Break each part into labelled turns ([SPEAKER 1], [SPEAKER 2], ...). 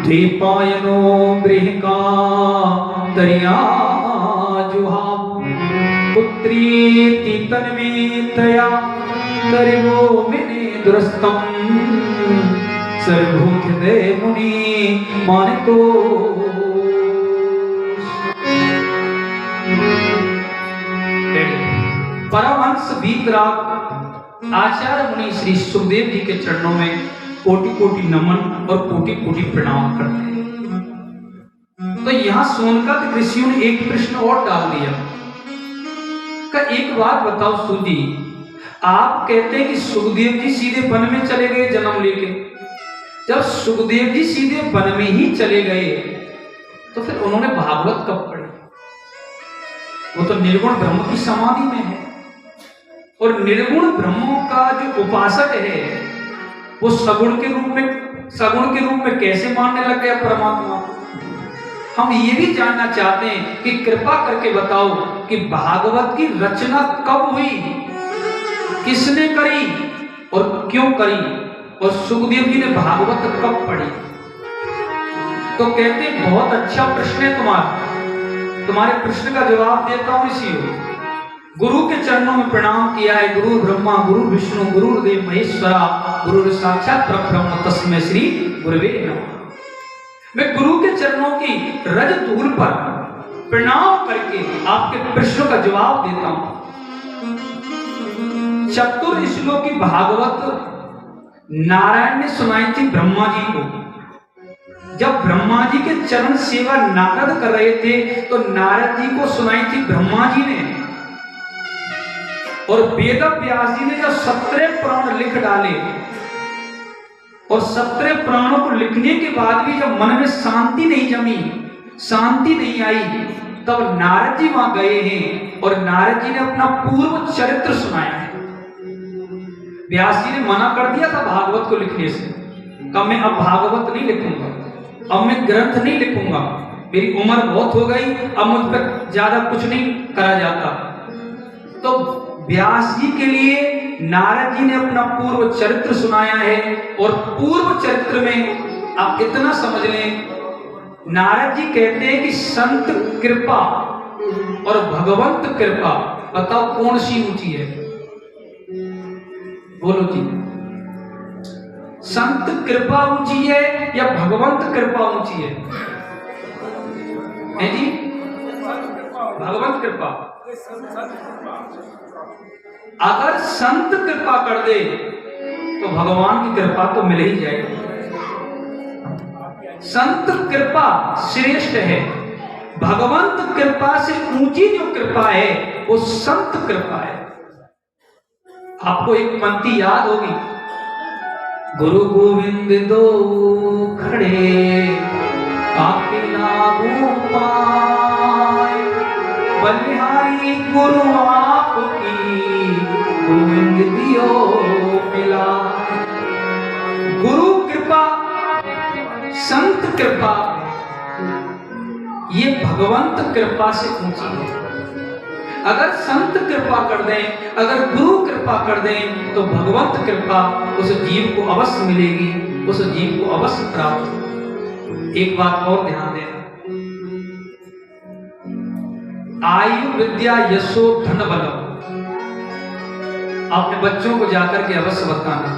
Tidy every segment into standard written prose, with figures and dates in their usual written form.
[SPEAKER 1] द्वीपायनो गृहका दरिया जुहा पुत्री तन्मे तया तरिवो विने दुरस्तम सर्वभूत मुनि मानितो। परमहंस वीतराग आचार्य मुनि श्री सुखदेव जी के चरणों में कोटि कोटि नमन और कोटि कोटि प्रणाम करते हैं। तो यहां सोनकत ऋषियों ने एक प्रश्न और डाल दिया का एक बात बताओ सूदी, आप कहते हैं कि सुखदेव जी सीधे वन में चले गए जन्म लेके। जब सुखदेव जी सीधे वन में ही चले गए तो फिर उन्होंने भागवत कब पढ़ी? वो तो निर्गुण ब्रह्म की समाधि में है और निर्गुण ब्रह्म का जो उपासक है वो सगुण के रूप में कैसे मानने लग गया परमात्मा? हम ये भी जानना चाहते हैं कि कृपा करके बताओ कि भागवत की रचना कब हुई, किसने करी और क्यों करी, और सुखदेव जी ने भागवत कब पढ़ी? तो कहते बहुत अच्छा प्रश्न है तुम्हारे प्रश्न का जवाब देता हूं इसी गुरु के चरणों में प्रणाम किया है। गुरु ब्रह्मा गुरु विष्णु गुरुदेव महेश्वरा गुरु साक्षात परब्रह्म तस्मै श्री गुरुवे नमः। मैं गुरु के चरणों की रज धूल पर प्रणाम करके आपके प्रश्नों का जवाब देता हूं। चतुर श्लोकी भागवत नारायण ने सुनाई थी ब्रह्मा जी को। जब ब्रह्मा जी के चरण सेवा नारद कर रहे थे तो नारद जी को सुनाई थी ब्रह्मा जी ने, और वेद व्यास जी ने जब 17 पुराण लिख डाले और 17 पुराणों को लिखने के बाद भी जब मन में शांति नहीं जमी, शांति नहीं आई, तब नारद जी वहां गए हैं और नारद जी ने अपना पूर्व चरित्र सुनाया है। व्यास जी ने मना कर दिया था भागवत को लिखने से, कब मैं अब भागवत नहीं लिखूंगा, अब मैं ग्रंथ नहीं लिखूंगा, मेरी उम्र बहुत हो गई, अब मुझ पर ज्यादा कुछ नहीं करा जाता। तो व्यास जी के लिए नारद जी ने अपना पूर्व चरित्र सुनाया है, और पूर्व चरित्र में आप इतना समझ लें, नारद जी कहते हैं कि संत कृपा और भगवंत कृपा, बताओ कौन सी ऊंची है? बोलो जी, संत कृपा ऊंची है या भगवंत कृपा ऊंची है? जी, भगवंत कृपा। अगर संत कृपा कर दे तो भगवान की कृपा तो मिल ही जाएगी। संत कृपा श्रेष्ठ है, भगवंत कृपा से ऊंची जो कृपा है वो संत कृपा है। आपको एक पंक्ति याद होगी, गुरु गोविंद दो खड़े काके लागू पाए, बलिहारी गुरु आपकी गोविंद दियो मिला। गुरु कृपा संत कृपा ये भगवंत कृपा से ऊंची है। अगर संत कृपा कर दें, अगर गुरु कृपा कर दें तो भगवंत कृपा उस जीव को अवश्य मिलेगी, उस जीव को अवश्य प्राप्त। एक बात और ध्यान देना, आयु विद्या यशो धन बलम, अपने बच्चों को जाकर के अवश्य बताना,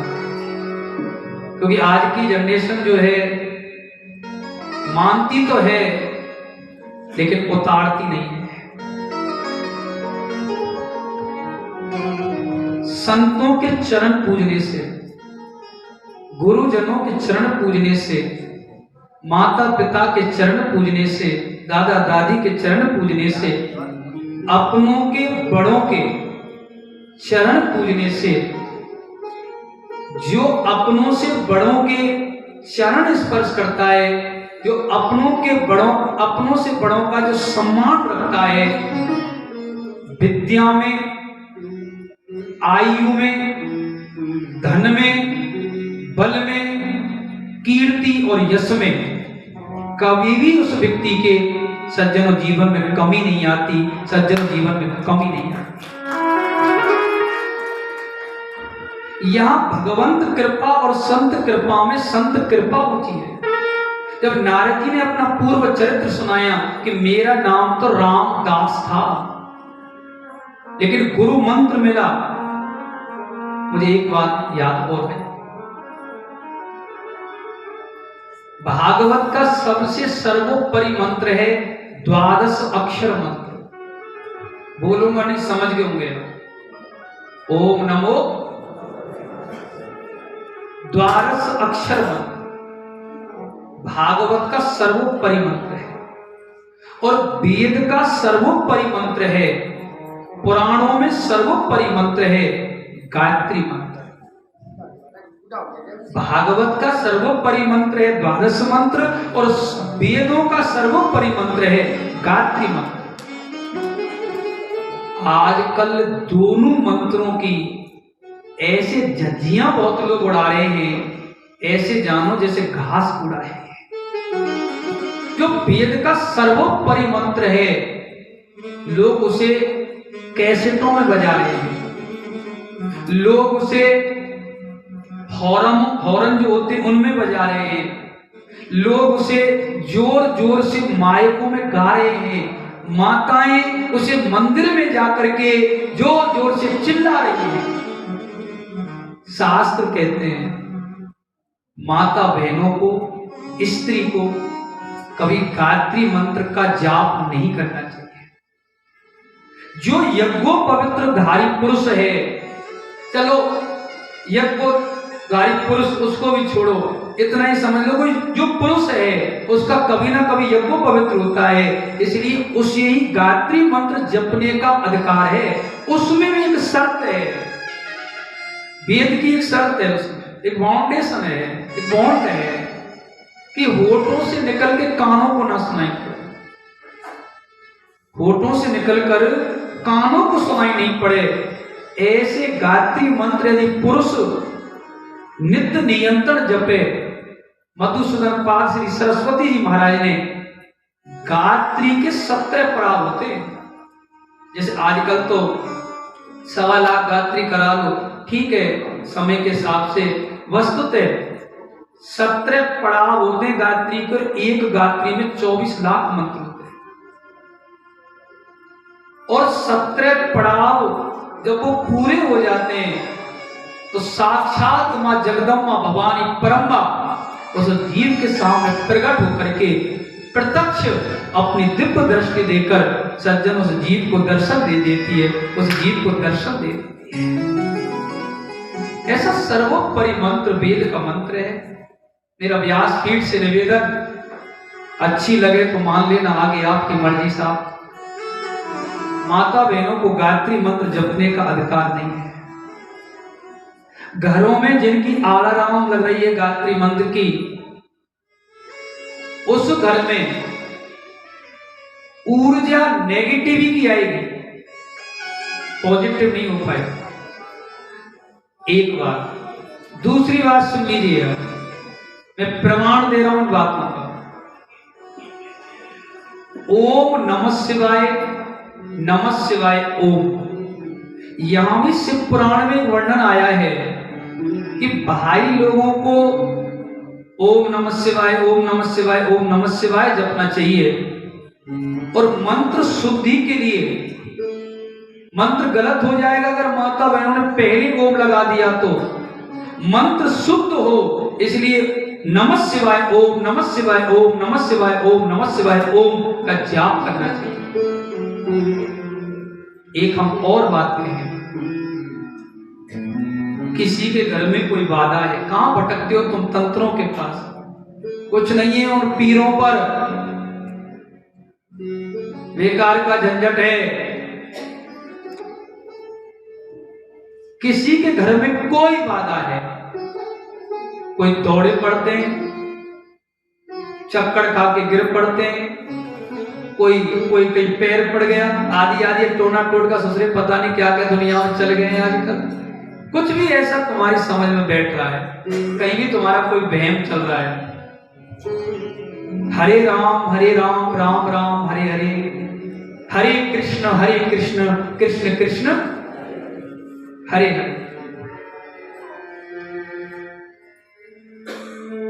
[SPEAKER 1] क्योंकि आज की जनरेशन जो है मानती तो है लेकिन उतारती नहीं है। संतों के चरण पूजने से, गुरुजनों के चरण पूजने से, माता पिता के चरण पूजने से, दादा दादी के चरण पूजने से, अपनों के बड़ों के चरण पूजने से, जो अपनों से बड़ों के चरण स्पर्श करता है, जो अपनों से बड़ों का जो सम्मान रखता है, विद्या में, आयु में, धन में, बल में, कीर्ति और यश में कभी भी उस व्यक्ति के सज्जनों जीवन में कमी नहीं आती, सज्जनों जीवन में कमी नहीं आती। यहां भगवंत कृपा और संत कृपा में संत कृपा होती है। जब नारद जी ने अपना पूर्व चरित्र सुनाया कि मेरा नाम तो रामदास था, लेकिन गुरु मंत्र मिला, मुझे एक बात याद और है, भागवत का सबसे सर्वोपरि मंत्र है 12 अक्षर मंत्र। बोलूंगा नहीं, समझ गए होंगे। ओम नमो 12 अक्षर मंत्र भागवत का सर्वोपरि मंत्र है, और वेद का सर्वोपरि मंत्र है, पुराणों में सर्वोपरि मंत्र है गायत्री मंत्र। भागवत का सर्वोपरि मंत्र है 12 मंत्र, और वेदों का सर्वोपरि मंत्र है गायत्री मंत्र। आजकल दोनों मंत्रों की ऐसे झज्जियां बहुत लोग उड़ा रहे हैं, ऐसे जानो जैसे घास उड़ा है। जो वेद का सर्वोपरि मंत्र है, लोग उसे कैसेटों में बजा रहे हैं, लोग उसे हॉर्न जो होते हैं उनमें बजा रहे हैं, लोग उसे जोर जोर से माइकों में गा रहे हैं, माताएं उसे मंदिर में जाकर के जोर जोर से चिल्ला रही हैं। शास्त्र कहते हैं माता बहनों को, स्त्री को कभी गायत्री मंत्र का जाप नहीं करना चाहिए। जो यज्ञोपवित्रधारी पुरुष है, चलो यज्ञोपवित्रधारी पुरुष उसको भी छोड़ो, इतना ही समझ लो, कोई जो पुरुष है उसका कभी ना कभी यज्ञोपवित्र होता है, इसलिए उसे ही गायत्री मंत्र जपने का अधिकार है। उसमें भी एक शर्त है, वेद की एक शर्त है, उसमें एक फाउंडेशन है, एक बॉन्ड है कि होठों से निकल के कानों को ना सुनाई पड़े, होठों से निकलकर कानों को सुनाई नहीं पड़े। ऐसे गायत्री मंत्र यदि पुरुष नित्य नियंत्रण जपे, मधुसूदन पाद श्री सरस्वती जी महाराज ने गायत्री के 17 पड़ाव होते हैं। जैसे आजकल तो 1.25 लाख गायत्री करा लो, ठीक है, समय के हिसाब से, वस्तुतः 17 पड़ाव होते हैं गायत्री को। एक गायत्री में 24 लाख मंत्र होते हैं, और 17 पड़ाव जब वो पूरे हो जाते हैं तो साक्षात मां जगदम्बा भवानी परम्बा उस जीव के सामने प्रकट होकर के प्रत्यक्ष अपनी दिव्य दृष्टि देकर सज्जन उस जीव को दर्शन दे देती है, उस जीव को दर्शन दे देती है। ऐसा सर्वोपरि मंत्र वेद का मंत्र है। मेरा व्यासपीठ से निवेदन, अच्छी लगे तो मान लेना, आगे आपकी मर्जी साहब। माता बहनों को गायत्री मंत्र जपने का अधिकार नहीं है। घरों में जिनकी आलाराम लग रही है गायत्री मंत्र की, उस घर में ऊर्जा नेगेटिव ही की आएगी, पॉजिटिव नहीं हो पाएगी। एक बात। दूसरी बात सुन लीजिए, मैं प्रमाण दे रहा हूं इन बातों का। ओम नमः शिवाय, नमः शिवाय ओम। यहां भी शिव पुराण में वर्णन आया है कि भाई लोगों को ओम नमः शिवाय, ओम नमः शिवाय, ओम नमः शिवाय जपना चाहिए। और मंत्र शुद्धि के लिए, मंत्र गलत हो जाएगा अगर माता बहनों ने पहले ओम लगा दिया तो, मंत्र शुद्ध हो, इसलिए नमः शिवाय ओम, नमः शिवाय ओम, नमः शिवाय ओम, नमः शिवाय ओम का जाप करना चाहिए। एक हम और बात कहें, किसी के घर में कोई बाधा है, कहां भटकते हो तुम तंत्रों के पास? कुछ नहीं है, उन पीरों पर बेकार का झंझट है। किसी के घर में कोई बाधा है, कोई दौड़े पड़ते हैं, चक्कर खा के गिर पड़ते हैं, कोई कहीं पैर पड़ गया, आदि आदि टोना टोट का ससुरे पता नहीं क्या क्या दुनिया में चल गए हैं आजकल। कुछ भी ऐसा तुम्हारी समझ में बैठ रहा है, कहीं भी तुम्हारा कोई वहम चल रहा है। हरे राम राम राम हरे हरे, हरे कृष्ण कृष्ण कृष्ण हरे हरे।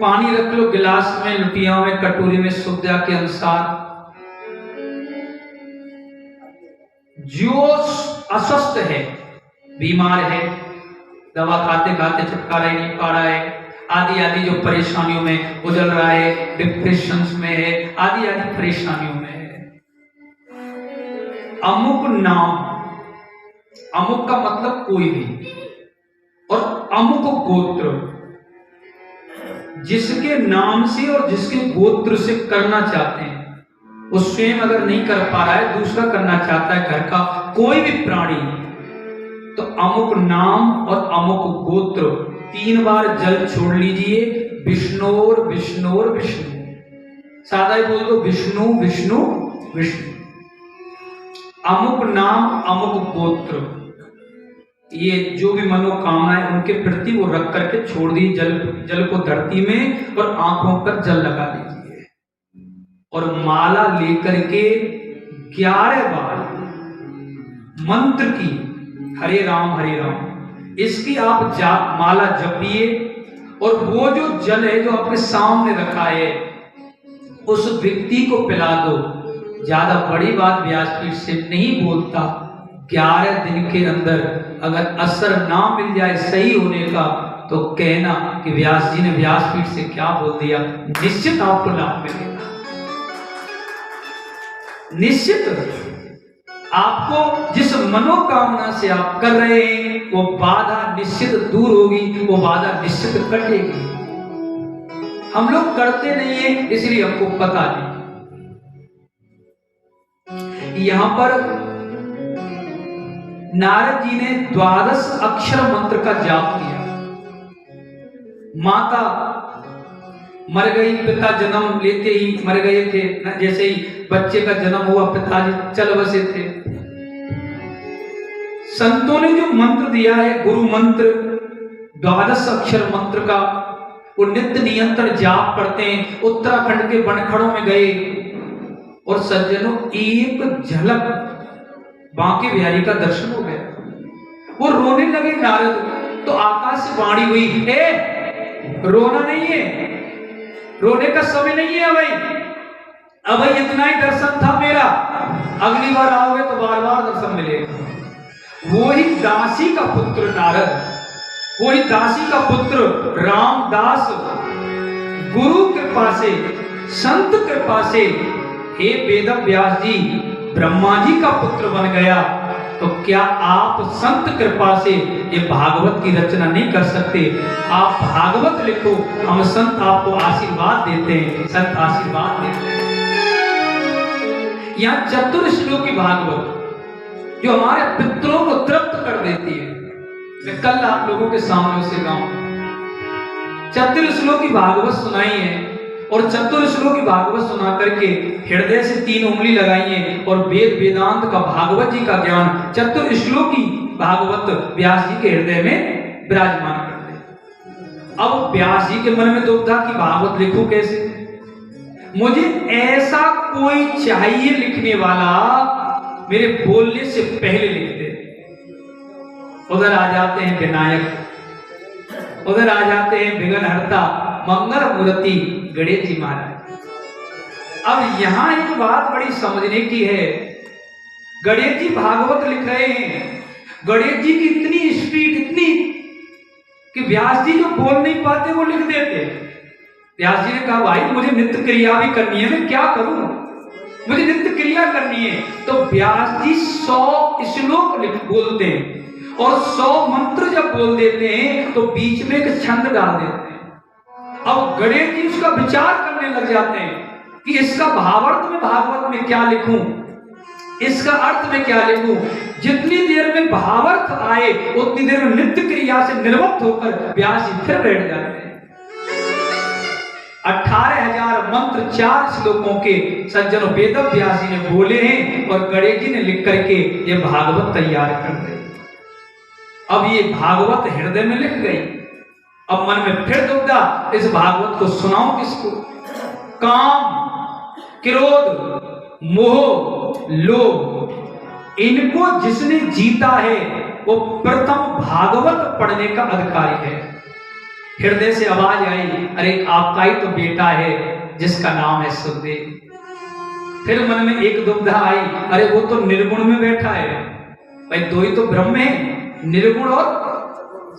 [SPEAKER 1] पानी रख लो गिलास में, लुटिया में, कटोरी में, सुविधा के अनुसार। जो अस्वस्थ है, बीमार है, दवा खाते खाते छुटकारा ही नहीं पा रहा है, आदि आदि जो परेशानियों में उजल रहा है, डिप्रेशन में है, आदि आदि परेशानियों में है, अमुक नाम, अमुक का मतलब कोई भी, और अमुक गोत्र, जिसके नाम से और जिसके गोत्र से करना चाहते हैं, वो स्वयं अगर नहीं कर पा रहा है, दूसरा करना चाहता है, घर का कोई भी प्राणी, तो अमुक नाम और अमुक गोत्र 3 बार जल छोड़ लीजिए। विष्णुर विष्णुर विष्णु, सादा ही बोल दो, विष्णु विष्णु विष्णु। अमुक नाम अमुक गोत्र, ये जो भी मनोकामनाएं उनके प्रति वो रख करके छोड़ दी, जल को धरती में और आंखों पर जल लगा दीजिए, और माला लेकर के 11 बार मंत्र की, हरे राम हरे राम, इसकी आप माला जपिए, और वो जो जल है जो आपके सामने रखा है उस व्यक्ति को पिला दो। ज्यादा बड़ी बात व्यासपीठ से नहीं बोलता, 11 दिन के अंदर अगर असर ना मिल जाए सही होने का, तो कहना कि व्यास जी ने व्यासपीठ से क्या बोल दिया, निश्चित आपको लाभ मिलेगा। निश्चित आपको जिस मनोकामना से आप कर रहे हैं वो बाधा निश्चित दूर होगी, वो बाधा निश्चित कटेगी। हम लोग करते नहीं है इसलिए हमको पता नहीं। यहां पर नारद जी ने 12 अक्षर मंत्र का जाप किया। माता मर गई, पिता जन्म लेते ही मर गए थे, जैसे ही बच्चे का जन्म हुआ पिताजी चल बसे थे। संतों ने जो मंत्र दिया है, गुरु मंत्र 12 अक्षर मंत्र का, वो नित्य नियंत्रण जाप करते हैं। उत्तराखंड के बनखड़ों में गए और सज्जनों एक झलक बांके बिहारी का दर्शन हो गया। वो रोने लगे नारद, तो आकाश से वाणी हुई, ए रोना नहीं है, रोने का समय नहीं है भाई, अब इतना ही दर्शन था मेरा, अगली बार आओगे तो बार बार दर्शन मिलेगा। वही दासी का पुत्र नारद, वही दासी का पुत्र रामदास गुरु कृपा से, संत कृपा से, हे वेद व्यास जी ब्रह्मा जी का पुत्र बन गया। तो क्या आप संत कृपा से ये भागवत की रचना नहीं कर सकते? आप भागवत लिखो, हम संत आपको आशीर्वाद देते हैं, संत आशीर्वाद देते हैं। यहाँ चतुर्श्लोकी भागवत जो हमारे पितरों को तृप्त कर देती है, मैं कल आप लोगों के सामने उसे गाऊं। चतुर्श्लोकी भागवत सुनाई है, और चतुर्श्लोकी भागवत सुना करके हृदय से 3 उंगली लगाई है, और वेद वेदांत का भागवत जी का ज्ञान चतुर्श्लोकी भागवत व्यास जी के हृदय में विराजमान कर दे। अब व्यास जी के मन में दुविधा कि भागवत लिखूं कैसे? मुझे ऐसा कोई चाहिए लिखने वाला, मेरे बोलने से पहले लिख दे। उधर आ जाते हैं विनायक, उधर आ जाते हैं विघ्नहर्ता, मंगल मूर्ति गणेश जी महाराज। अब यहां एक बात बड़ी समझने की है, गणेश जी भागवत लिख रहे हैं, गणेश जी की इतनी स्पीड, इतनी कि व्यास जी जो बोल नहीं पाते वो लिख देते। व्यास जी ने कहा भाई मुझे नित्य क्रिया भी करनी है, मैं क्या करूं, मुझे नित्य क्रिया करनी है। तो व्यास जी 100 श्लोक बोलते हैं, और 100 मंत्र जब बोल देते हैं तो बीच में एक छंद डाल देते हैं। अब गणेश जी उसका विचार करने लग जाते हैं कि इसका भावार्थ में भागवत में क्या लिखूं, इसका अर्थ में क्या लिखूं। जितनी देर में भावार्थ आए उतनी देर में नित्य क्रिया से निर्वक्त होकर व्यास जी फिर बैठ जाते हैं। 18,000 मंत्र 4 श्लोकों के सज्जनों वेद व्यास जी ने बोले हैं, और गणेश जी ने लिख करके ये भागवत तैयार कर दी। अब ये भागवत हृदय में लिख गई। अब मन में फिर दुविधा, इस भागवत को सुनाऊं किसको? काम, क्रोध, मोह, लोभ, इनको जिसने जीता है वो प्रथम भागवत पढ़ने का अधिकारी है। हृदय से आवाज आई, अरे आपका ही तो बेटा है जिसका नाम है सुखदेव। फिर मन में एक दुविधा आई, अरे वो तो निर्गुण में बैठा है, भाई दो ही तो ब्रह्म है, निर्गुण और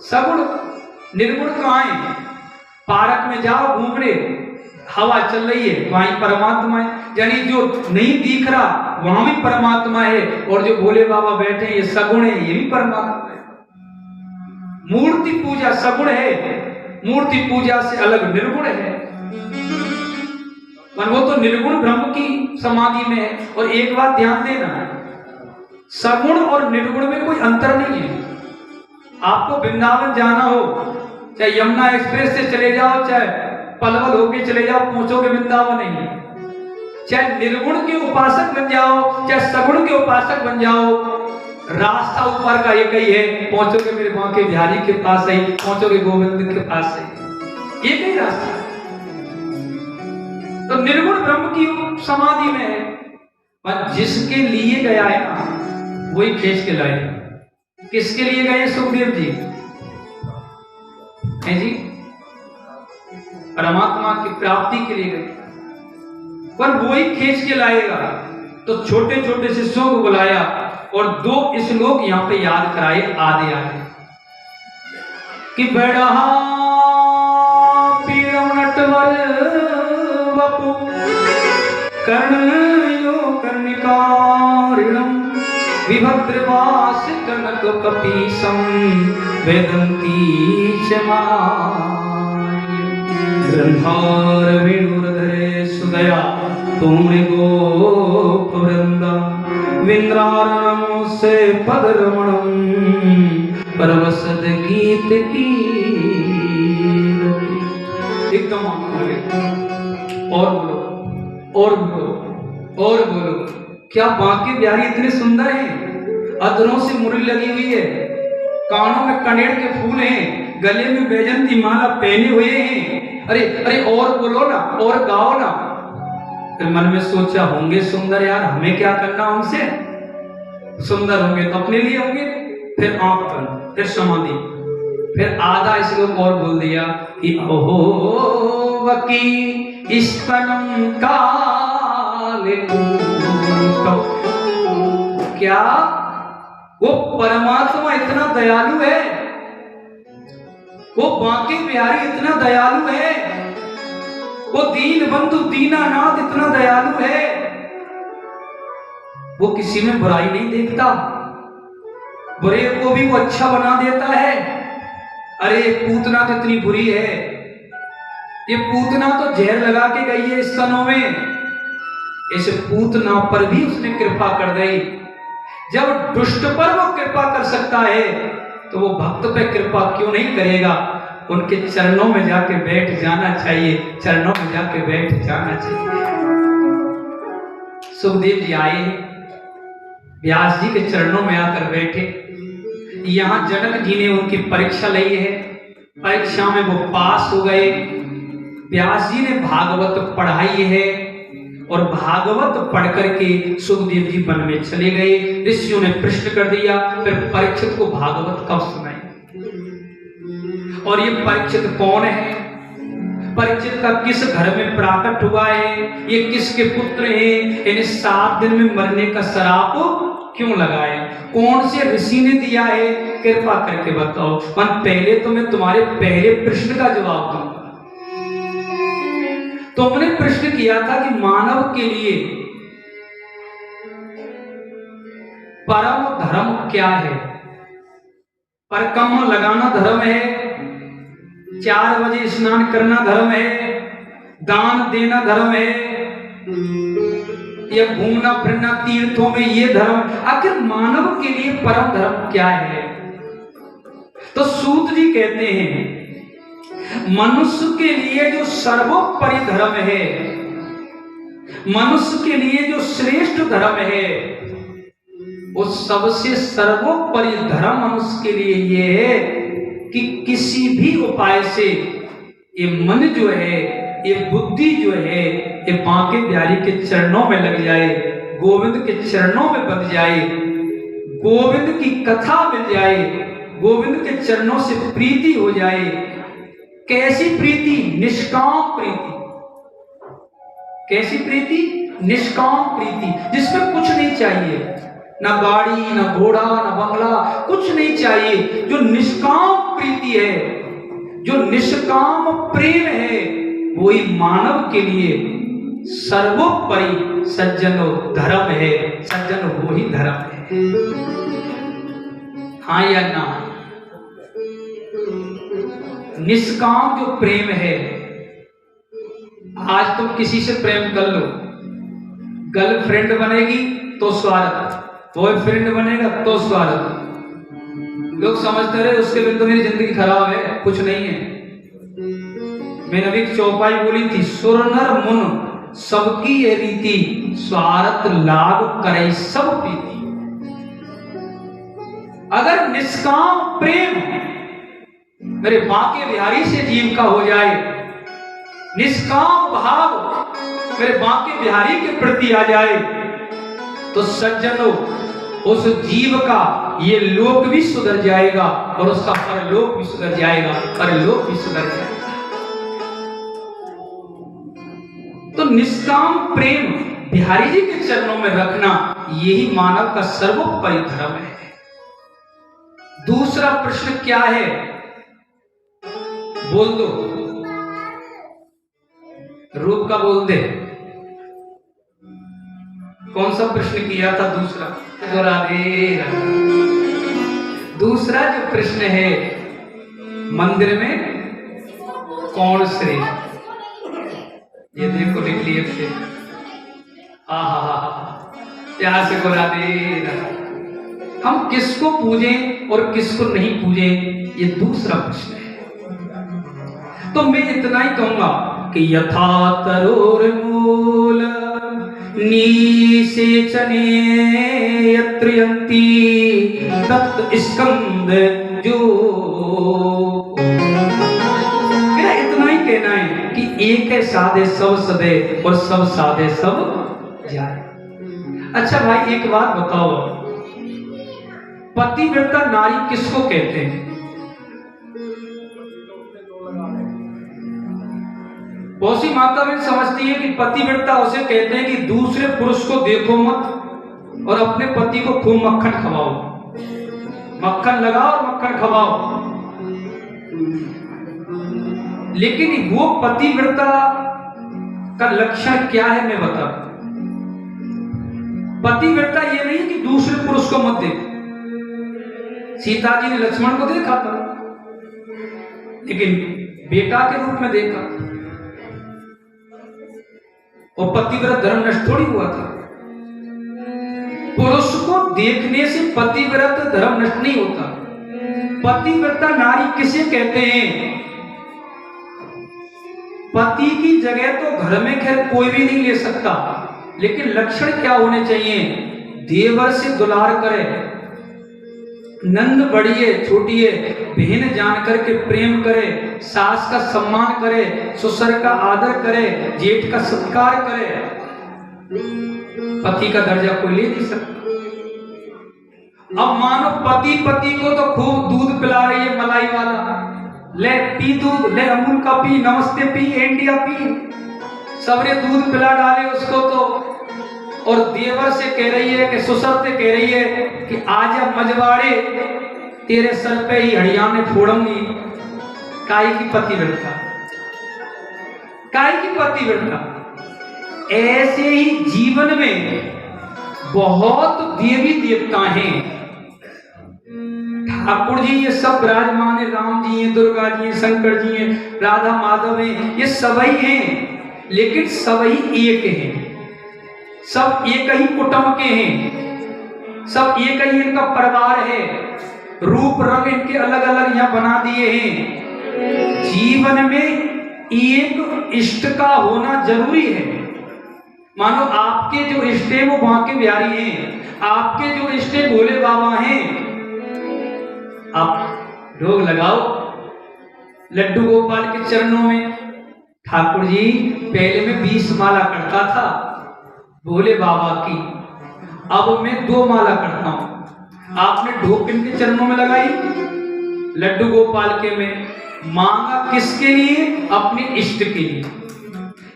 [SPEAKER 1] सगुण। निर्गुण कहाँ है? पार्क में जाओ घूमने, हवा चल रही है, वहीं परमात्मा है। यानी जो नहीं दिख रहा वहां भी परमात्मा है, और जो भोले बाबा बैठे हैं ये सगुण है, ये भी परमात्मा है। मूर्ति पूजा सगुण है, मूर्ति पूजा से अलग निर्गुण है। पर वो तो निर्गुण ब्रह्म की समाधि में है। और एक बात ध्यान देना, सगुण और निर्गुण में कोई अंतर नहीं है। आपको वृंदावन जाना हो, चाहे यमुना एक्सप्रेस से चले जाओ, चाहे पलवल होके चले जाओ, पहुंचोगे वृंदावन नहीं। चाहे निर्गुण के उपासक बन जाओ, चाहे सगुण के उपासक बन जाओ, रास्ता ऊपर का एक ही है, पहुंचोगे मेरे बांके बिहारी के पास ही, पहुंचोगे गोविंद के पास ही, एक ही रास्ता है। तो निर्गुण ब्रह्म की समाधि में है, पर जिसके लिए गया है ना वही खींच के लाए। किसके लिए गए सुखदेव जी? है जी, परमात्मा की प्राप्ति के लिए गए, पर वही खींच के लाएगा। तो छोटे छोटे शिष्यों को बुलाया और 2 श्लोक यहां पे याद कराए आधे आधे कि बड़ा पीड़म नटवर वपु कर्णयो कर्णिकारिणम विभद्रवास कनक कपीसम वेदंती ग्रंथार वेणुरधरे सुदया तुमने गोप वृंदा विंद्रारमो से पद रमणम परवसद गीत की एकदम और बोलो और बोलो और बोलो। क्या बांके बिहारी इतने सुंदर हैं? अधरों से मुरली लगी हुई है, कानों में कनेर के फूल हैं, गले में बैजंती माला पहने हुए हैं। अरे अरे और बोलो ना, और गाओ ना। फिर मन में सोचा होंगे सुंदर यार, हमें क्या करना उनसे? सुंदर होंगे तो अपने लिए होंगे। फिर आंख बंद, फिर समाधि, फिर आधा श्लोक और बोल दिया कि ओहो वकी स्तनम काले। क्या वो परमात्मा इतना दयालु है? वो बांके बिहारी इतना दयालु है? वो दीन बंधु दीनानाथ इतना दयालु है? वो किसी में बुराई नहीं देखता, बुरे को भी वो अच्छा बना देता है। अरे पूतना तो इतनी बुरी है, ये पूतना तो जहर लगा के गई है स्तनों में, इस पूतना पर भी उसने कृपा कर दी। जब दुष्ट पर वो कृपा कर सकता है तो वो भक्त पे कृपा क्यों नहीं करेगा? उनके चरणों में जाके बैठ जाना चाहिए, चरणों में जाके बैठ जाना चाहिए। सुखदेव जी आए, व्यास जी के चरणों में आकर बैठे। यहां जनक जी ने उनकी परीक्षा ली है, परीक्षा में वो पास हो गए। व्यास जी ने भागवत पढ़ाई है और भागवत पढ़ करके सुखदेव जी वन में चले गए। ऋषियों ने प्रश्न कर दिया, फिर परीक्षित को भागवत कब सुनाई? और ये परीक्षित कौन है? परीक्षित का किस घर में प्राकट हुआ है? ये किसके पुत्र हैं? इन्हें 7 दिन में मरने का श्राप क्यों लगाए? कौन से ऋषि ने दिया है? कृपा करके बताओ। पर पहले तो मैं तुम्हारे पहले प्रश्न का जवाब दूंगा। तुमने प्रश्न किया था कि मानव के लिए परम धर्म क्या है? परकम लगाना धर्म है, 4 बजे स्नान करना धर्म है, दान देना धर्म है, या घूमना फिरना तीर्थों में ये धर्म। आखिर मानव के लिए परम धर्म क्या है? तो सूत जी कहते हैं मनुष्य के लिए जो सर्वोपरि धर्म है, मनुष्य के लिए जो श्रेष्ठ धर्म है, वो सबसे सर्वोपरि धर्म मनुष्य के लिए ये है कि किसी भी उपाय से ये मन जो है, ये बुद्धि जो है, ये बांके बिहारी के चरणों में लग जाए, गोविंद के चरणों में बंध जाए, गोविंद की कथा मिल जाए, गोविंद के चरणों से प्रीति हो जाए, कैसी प्रीति? निष्काम प्रीति। कैसी प्रीति? निष्काम प्रीति, जिसमें कुछ नहीं चाहिए, ना गाड़ी, ना घोड़ा, ना बंगला, कुछ नहीं चाहिए। जो निष्काम प्रीति है, जो निष्काम प्रेम है, वही मानव के लिए सर्वोपरि सज्जनो धर्म है। सज्जन वो ही धर्म है। हाँ या ना? निष्काम जो प्रेम है, आज तुम किसी से प्रेम कर लो, गर्लफ्रेंड बनेगी तो स्वार्थ, बॉयफ्रेंड बनेगा तो स्वार्थ। लोग समझते रहे उसके बिन तो मेरी जिंदगी खराब है, कुछ नहीं है। मैंने अभी एक चौपाई बोली थी, सुर नर मुन सबकी ये रीति, स्वार्थ लाभ करे सब प्रीति। अगर निष्काम प्रेम मेरे बांके बिहारी से जीव का हो जाए, निष्काम भाव मेरे बांके बिहारी के प्रति आ जाए, तो सज्जनों उस जीव का ये लोक भी सुधर जाएगा और उसका परलोक भी सुधर जाएगा, परलोक भी सुधर जाएगा। तो निष्काम प्रेम बिहारी जी के चरणों में रखना, यही मानव का सर्वोपरि धर्म है। दूसरा प्रश्न क्या है? बोल दो, रूप का बोल दे। कौन सा प्रश्न किया था? दूसरा। राधे दूसरा जो प्रश्न है, मंदिर में कौन श्रेष्ठ? ये देखो लिख लिए थे। प्यार से बोला दे, हम किसको पूजें और किसको नहीं पूजें, ये दूसरा प्रश्न है। तो मैं इतना ही कहूंगा कि यथा तरोर मूल निषेचने यत्रयन्ति तत् स्कंद जो, इतना ही कहना है कि एक है साधे सब सदे और सब साधे सब जाए। अच्छा भाई एक बात बताओ, पतिव्रता नारी किसको कहते हैं? बहुत सी माता बहन समझती है कि पतिव्रता उसे कहते हैं कि दूसरे पुरुष को देखो मत और अपने पति को खूब मक्खन खवाओ, मक्खन लगाओ और मक्खन खवाओ। लेकिन वो पतिव्रता का लक्षण क्या है मैं बता। पतिव्रता ये नहीं कि दूसरे पुरुष को मत देखो। सीता जी ने लक्ष्मण को देखा था, लेकिन बेटा के रूप में देखा, और पतिव्रत धर्म नष्ट थोड़ी हुआ था। पुरुष को देखने से पतिव्रत धर्म नष्ट नहीं होता। पतिव्रता नारी किसे कहते हैं? पति की जगह तो घर में खैर कोई भी नहीं ले सकता, लेकिन लक्षण क्या होने चाहिए? देवर से दुलार करे, नंद बड़िए छोटिए बहन जान करके प्रेम करे, सास का सम्मान करे, ससुर का आदर करे, जेठ का सत्कार करे। पति का दर्जा कोई ले नहीं सकता। अब मानो पति को तो खूब दूध पिला रही है, मलाई वाला, ले पी दूध, ले अमूल का पी, नमस्ते पी, इंडिया पी, सबरे दूध पिला डाले उसको तो, और देवर से कह रही है कि ससुर से कह रही है कि आजा मजवाड़े, तेरे सर पे ही हड़ियाने फोड़ूंगी। काय की पतिव्रता, काय की पतिव्रता। ऐसे ही जीवन में बहुत देवी देवता हैं। ठाकुर जी ये सब विराजमान है, राम जी हैं, दुर्गा जी हैं, शंकर जी हैं, राधा माधव हैं, ये सभी हैं, लेकिन सभी एक हैं, सब एक ही कुटुंब के हैं, सब एक ही इनका परिवार है। रूप रंग इनके अलग अलग यहाँ बना दिए हैं। जीवन में एक इष्ट का होना जरूरी है। मानो आपके जो इष्ट है वो बांके बिहारी हैं, आपके जो इष्ट है भोले बाबा हैं। आप ढोल लगाओ लड्डू गोपाल के चरणों में। ठाकुर जी पहले मैं 20 माला करता था भोले बाबा की, अब मैं 2 माला करता हूं। आपने ढोक इनके चरणों में लगाई, लड्डू गोपाल के में मांगा किसके लिए? अपने इष्ट के लिए।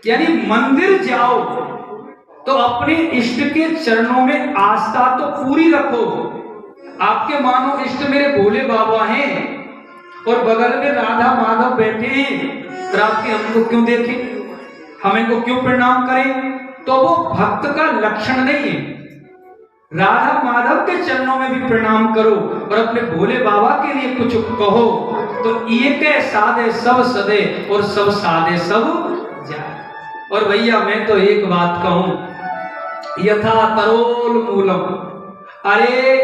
[SPEAKER 1] यानी मंदिर जाओ तो अपने इष्ट के चरणों में आस्था तो पूरी रखो। आपके मानो इष्ट मेरे भोले बाबा हैं और बगल में राधा माधव बैठे हैं, तो आपके हमको क्यों देखें, हम इनको क्यों प्रणाम करें? तो वो भक्त का लक्षण नहीं है। राधा माधव के चरणों में भी प्रणाम करो और अपने भोले बाबा के लिए कुछ कहो, तो एक साधे सब सदे और सब साधे सब जाए। और भैया मैं तो एक बात कहूं, यथा तरोल मूलम, अरे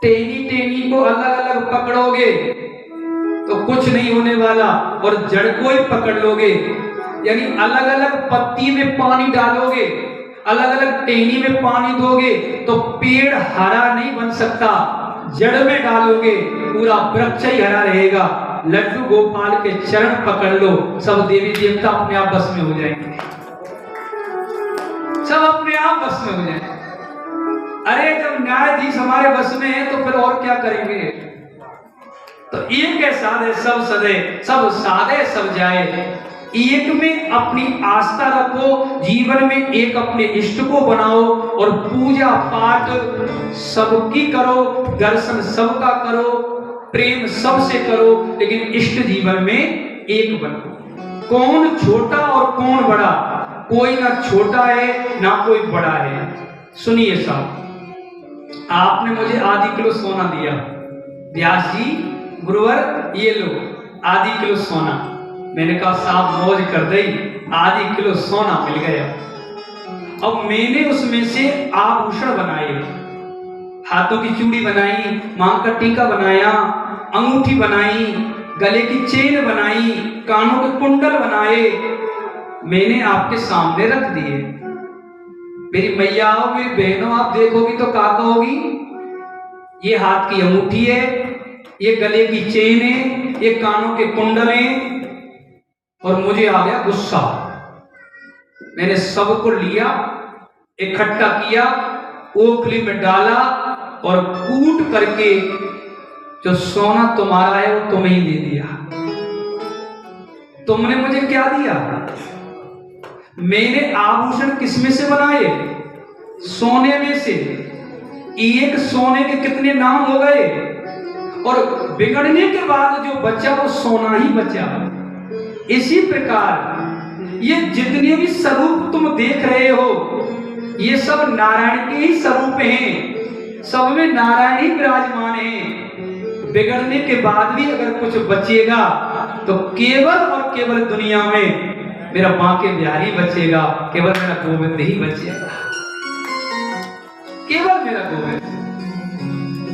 [SPEAKER 1] टेनी टेनी को अलग अलग पकड़ोगे तो कुछ नहीं होने वाला, और जड़ को ही पकड़ लोगे, यानी अलग अलग पत्ती में पानी डालोगे, अलग अलग टेनी में पानी दोगे तो पेड़ हरा नहीं बन सकता। जड़ में डालोगे पूरा वृक्ष ही हरा रहेगा। लड्डू गोपाल के चरण पकड़ लो, सब देवी देवता अपने आप बस में हो जाएंगे, सब अपने आप बस में हो जाएंगे। अरे जब न्यायाधीश हमारे बस में है तो फिर और क्या करेंगे? तो एक है साधे सब सदे, सब साधे सब जाए। एक में अपनी आस्था रखो, जीवन में एक अपने इष्ट को बनाओ और पूजा पाठ सबकी करो, दर्शन सबका करो, प्रेम सबसे करो, लेकिन इष्ट जीवन में एक बनो। कौन छोटा और कौन बड़ा? कोई ना छोटा है ना कोई बड़ा है। सुनिए साहब, आपने मुझे आधी किलो सोना दिया, व्यास जी गुरुवर ये लो आधी किलो सोना। मैंने कहा साहब मौज कर दी, आधी किलो सोना मिल गया। अब मैंने उसमें से आभूषण बनाए, हाथों की चूड़ी बनाई, मांग का टीका बनाया, अंगूठी बनाई, गले की चेन बनाई, कानों के कुंडल बनाए, मैंने आपके सामने रख दिए। मेरी मैयाओं मेरी बहनों आप देखोगी तो क्या कहोगी? ये हाथ की अंगूठी है, ये गले की चेन है, ये कानों के कुंडल हैं। और मुझे आ गया गुस्सा, मैंने सबको लिया, इकट्ठा किया, ओखली में डाला और कूट करके जो सोना तुम्हारा है वो तुम्हें ही दे दिया। तुमने मुझे क्या दिया? मैंने आभूषण किसमें से बनाए? सोने में से। एक सोने के कितने नाम हो गए, और बिगड़ने के बाद जो बचा वो सोना ही बचा। इसी प्रकार ये जितने भी स्वरूप तुम देख रहे हो ये सब नारायण के ही स्वरूप हैं, सब में नारायण ही विराजमान हैं। बिगड़ने के बाद भी अगर कुछ बचेगा तो केवल और केवल दुनिया में मेरा मां के बिहारी बचेगा, केवल मेरा गोविंद ही बचेगा, केवल मेरा गोविंद।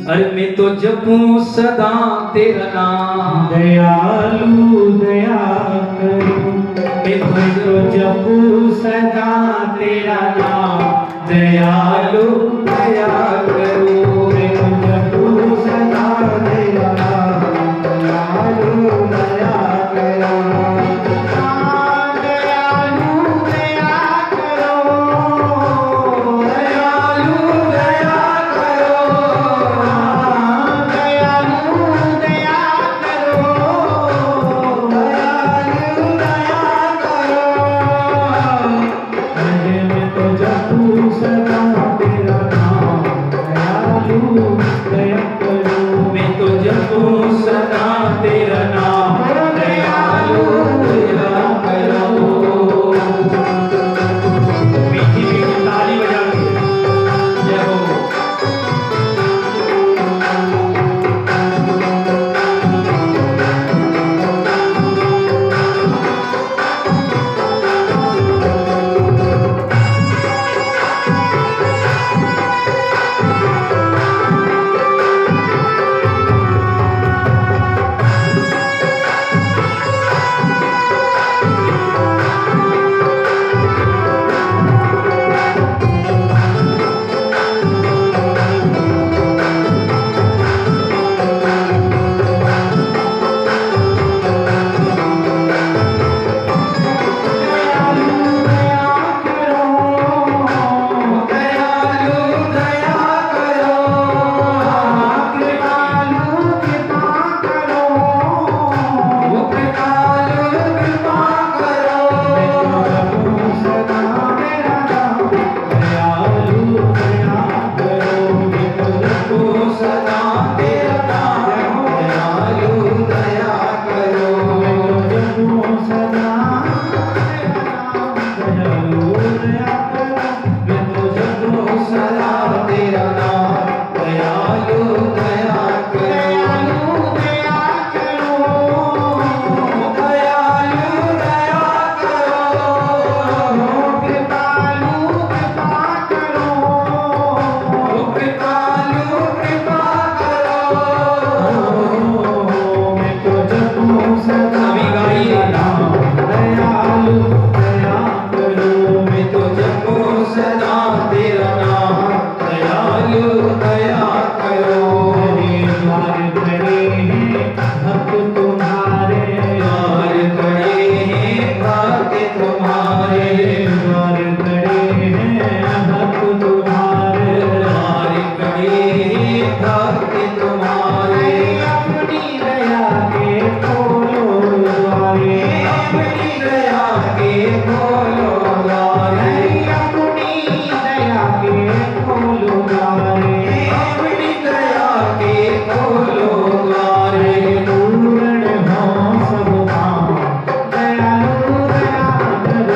[SPEAKER 1] अरे मैं तो जपूं सदा तेरा नाम,
[SPEAKER 2] दयालु दया करो। मैं तो जपूं सदा तेरा नाम, दयालु दया करो। मैं तो जपूं सदा तेरा नाम, दयालु दया करो।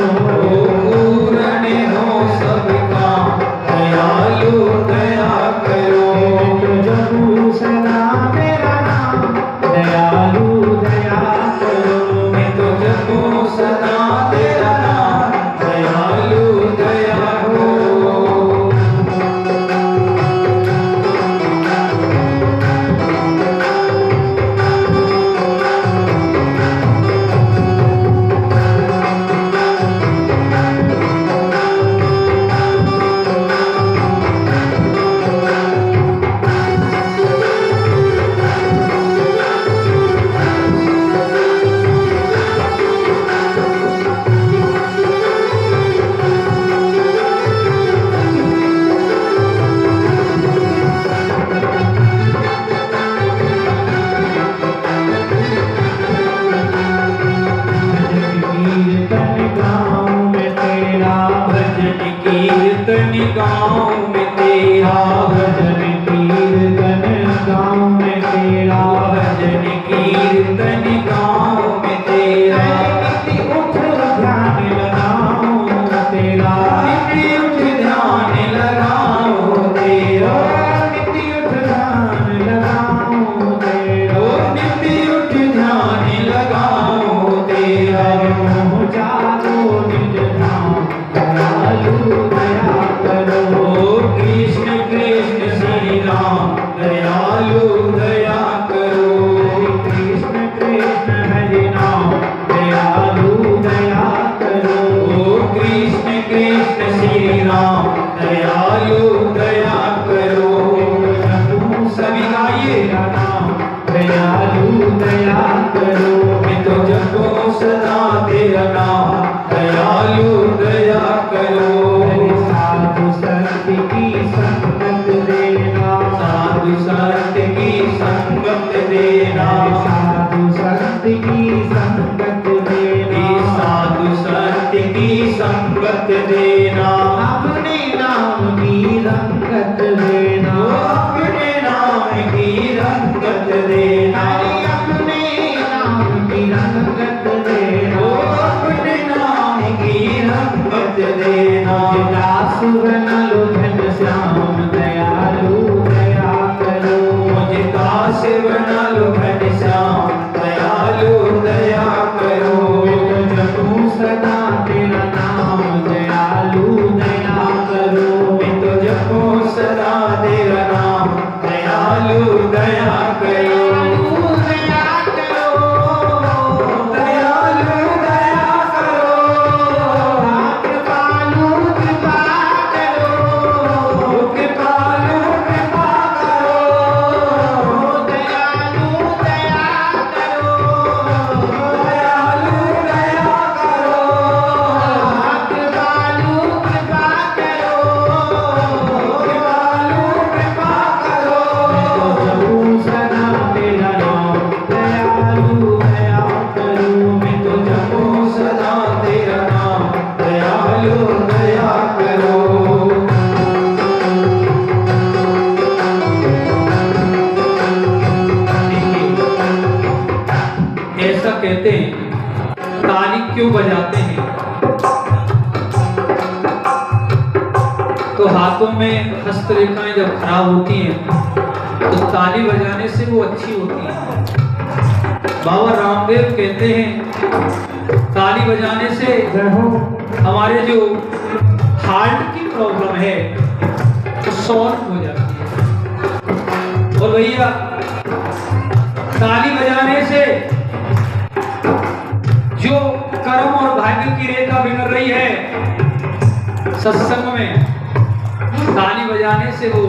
[SPEAKER 2] ओ पूर्ण हो सबका दयालु दया करो। तो जपू सदा तेरा नाम दयालु दया करो। मैं तो जपू सदा तेरा नाम दयालु दया करो। कीर्तन गाँव में तेरा भजन कीर्तन गाँव में तेरा भजन कीर्तन गाँव में तेरा नित्य उठ ध्यान लगाओ तेरा नित्य उठ ध्यान लगाओ तेरा नित्य उठ ध्यान लगाओ तेरा नित्य उठ ध्यान लगाओ तेरा मोह जागो निज धाम दयालु दया करो। कृष्ण कृष्ण श्री राम दयालु दया करो। कृष्ण कृष्ण हरि नाम दयालु दया करो। कृष्ण कृष्ण श्री राम दयालु दया करो। सभी गाइए नाम दयालु दया करो। मैं तो जपो सदा तेरा नाम दयालु दया करो। साधु संत की संगत देना साधु संत की संगत देना साधु संत की संगत देना साधु संत की संगत देना अपने नाम की रंगत देना अपने नाम की रंगत देना अपने नाम की रंगत देना अपने नाम की रंगत देना। दास बना लो घन श्याम दयालु दया करो। मुझे दास बना लो घन श्याम दयालु दया करो। जपू सदा तेरा नाम दयालु दया करो। मैं तो जपू सदा तेरा नाम दयालु दया करो। ऐसा कहते हैं ताली क्यों बजाते हैं? तो हाथों में हस्तरेखाएं जब खराब होती हैं तो ताली बजाने से वो अच्छी होती हैं। बाबा रामदेव कहते हैं ताली बजाने से हमारे जो हार्ट की प्रॉब्लम है तो सॉल्व हो जाती है। और भैया ताली बजाने से जो कर्म और भाग्य की रेखा बिगड़ रही है सत्संग में, ताली बजाने से वो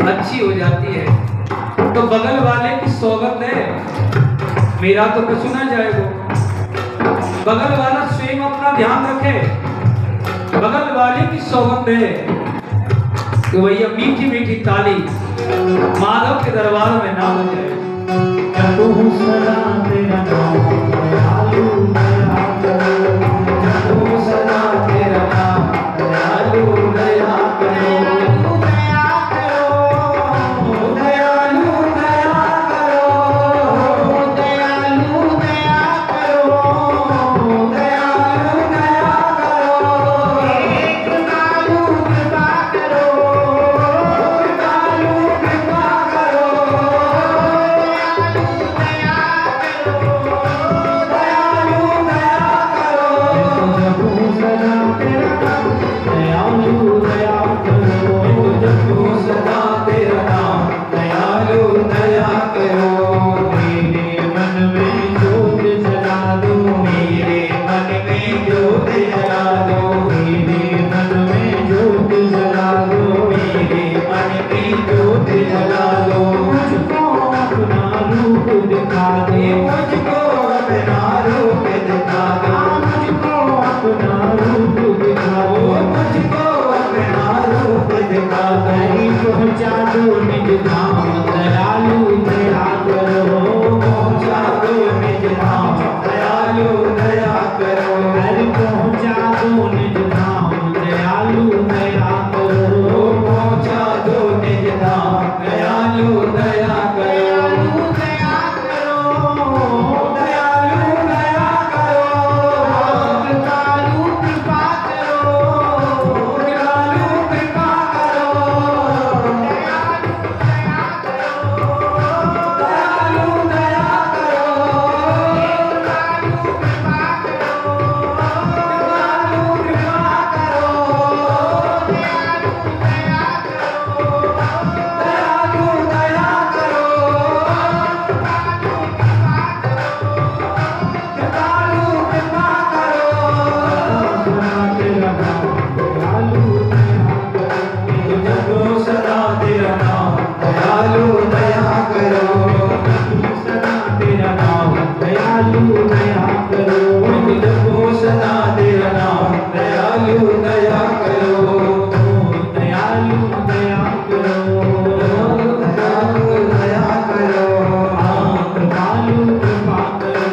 [SPEAKER 2] अच्छी हो जाती है। तो बगल वाले की सौगंध है, मेरा तो कुछ ना जाएगा। बगल वाला स्वयं अपना ध्यान रखे, बगल वाले की सौगंध है तो भैया मीठी मीठी ताली माधव के दरबार में ना बजाए। सदा तेरा नाम दयालु दया करो। सदा तेरा नाम दयालु दया करो। दया करो दयालु दया करो। दयालु दया करो। दयालु दया करो। दयालु दया करो, दयालु दया करो, दयालु दया करो, कृपालु कृपा करो,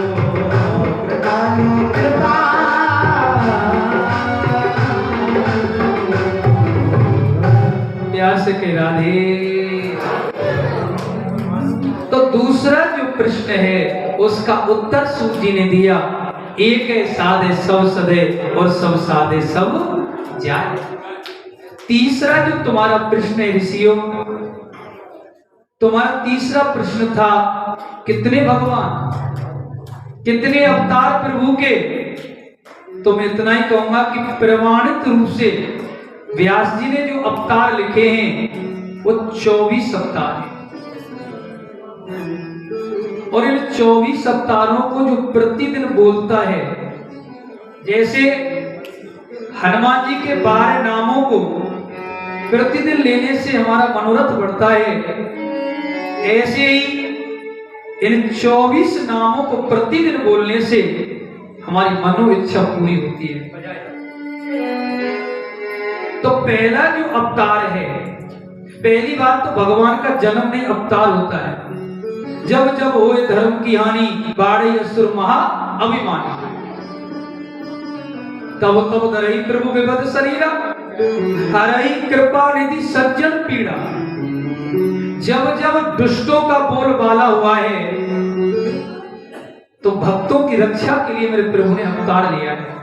[SPEAKER 2] कृपालु कृपा। प्यार से कह राधे। तो दूसरा जो प्रश्न है उसका उत्तर सूत जी ने दिया, एक है साधे सब सधे और सब साधे सब जाए। तीसरा जो तुम्हारा प्रश्न है ऋषियों, तुम्हारा तीसरा प्रश्न था कितने भगवान, कितने अवतार प्रभु के। तो मैं इतना ही कहूंगा कि प्रमाणित रूप से व्यास जी ने जो अवतार लिखे हैं वो 24 अवतार हैं। और इन 24 अवतारों को जो प्रतिदिन बोलता है, जैसे हनुमान जी के 12 नामों को प्रतिदिन लेने से हमारा मनोरथ बढ़ता है, ऐसे ही इन 24 नामों को प्रतिदिन बोलने से हमारी मनो इच्छा पूरी होती है। तो पहला जो अवतार है, पहली बात तो भगवान का जन्म नहीं अवतार होता है। जब जब होए धर्म की हानि, बाढ़े असुर महा अभिमानी, तब तब धरहि प्रभु विपद शरीरा, हरहि कृपा निधि सज्जन पीड़ा। जब जब दुष्टों का बोलबाला हुआ है तो भक्तों की रक्षा के लिए मेरे प्रभु ने अवतार लिया है।